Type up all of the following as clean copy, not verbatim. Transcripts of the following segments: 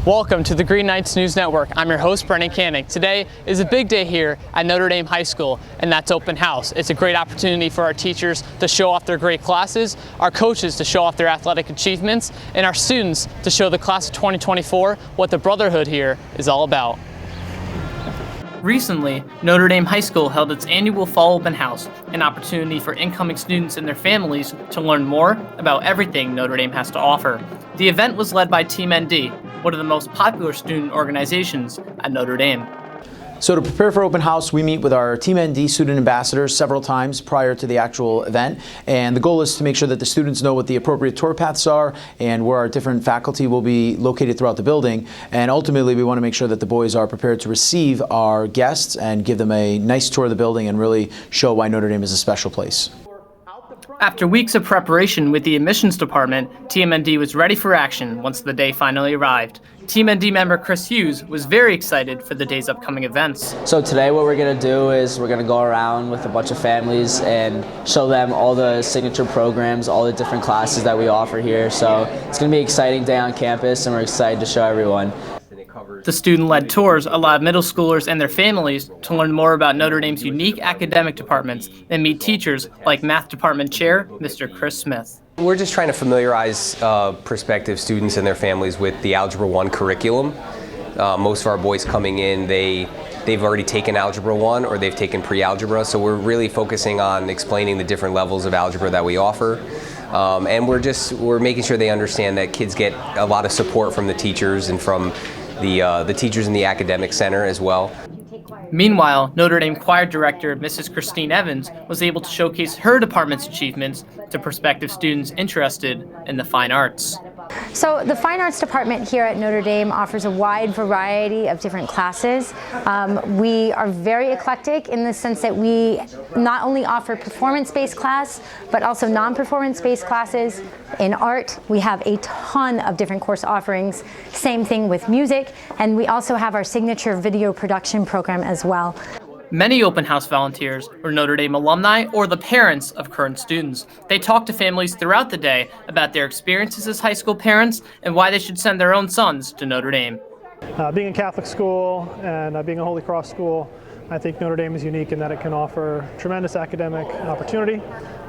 Welcome to the Green Knights News Network. I'm your host, Brendan Canning. Today is a big day here at Notre Dame High School, and that's open house. It's a great opportunity for our teachers to show off their great classes, our coaches to show off their athletic achievements, and our students to show the class of 2024 what the brotherhood here is all about. Recently, Notre Dame High School held its annual Fall Open House, an opportunity for incoming students and their families to learn more about everything Notre Dame has to offer. The event was led by Team ND, one of the most popular student organizations at Notre Dame. So to prepare for open house, we meet with our Team ND student ambassadors several times prior to the actual event, and the goal is to make sure that the students know what the appropriate tour paths are and where our different faculty will be located throughout the building. And ultimately, we want to make sure that the boys are prepared to receive our guests and give them a nice tour of the building and really show why Notre Dame is a special place. After weeks of preparation with the admissions department, Team ND was ready for action once the day finally arrived. Team ND member Chris Hughes was very excited for the day's upcoming events. So today what we're going to do is we're going to go around with a bunch of families and show them all the signature programs, all the different classes that we offer here. So it's going to be an exciting day on campus, and we're excited to show everyone. The student-led tours allowed middle schoolers and their families to learn more about Notre Dame's unique academic departments and meet teachers like Math Department Chair Mr. Chris Smith. We're just trying to familiarize prospective students and their families with the Algebra 1 curriculum. Most of our boys coming in, they've already taken Algebra 1 or they've taken pre-algebra, so we're really focusing on explaining the different levels of algebra that we offer. And we're making sure they understand that kids get a lot of support from the teachers and from the teachers in the academic center as well. Meanwhile, Notre Dame Choir Director Mrs. Christine Evans was able to showcase her department's achievements to prospective students interested in the fine arts. So the Fine Arts Department here at Notre Dame offers a wide variety of different classes. We are very eclectic in the sense that we not only offer performance-based class, but also non-performance-based classes. In art, we have a ton of different course offerings. Same thing with music, and we also have our signature video production program as well. Many open house volunteers were Notre Dame alumni or the parents of current students. They talked to families throughout the day about their experiences as high school parents and why they should send their own sons to Notre Dame. Being a Catholic school and being a Holy Cross school, I think Notre Dame is unique in that it can offer tremendous academic opportunity,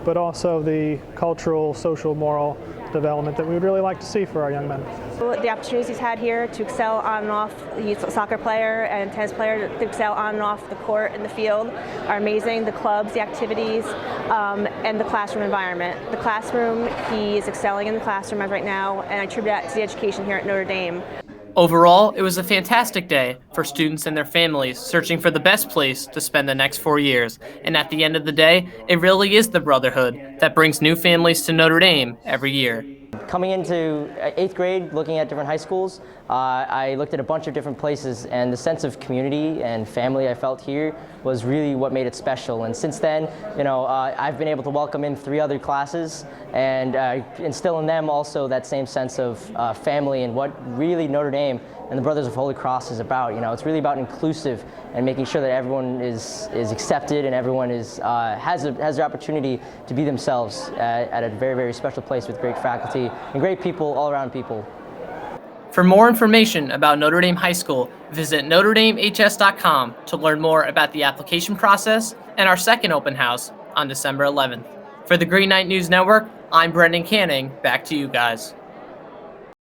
but also the cultural, social, moral development that we would really like to see for our young men. The opportunities he's had here to excel on and off, he's a soccer player and tennis player, to excel on and off the court and the field are amazing. The clubs, the activities, and the classroom environment. The classroom, he is excelling in the classroom as right now, and I attribute that to the education here at Notre Dame. Overall, it was a fantastic day for students and their families searching for the best place to spend the next 4 years. And at the end of the day, it really is the brotherhood that brings new families to Notre Dame every year. Coming into 8th grade, looking at different high schools, I looked at a bunch of different places, and the sense of community and family I felt here was really what made it special. And since then, I've been able to welcome in 3 other classes and instill in them also that same sense of family and what really Notre Dame and the Brothers of Holy Cross is about. It's really about inclusive and making sure that everyone is accepted and everyone has the opportunity to be themselves at a very, very special place with great faculty and great people, all around people. For more information about Notre Dame High School, visit NotreDameHS.com to learn more about the application process and our second open house on December 11th. For the Green Knight News Network, I'm Brendan Canning. Back to you guys.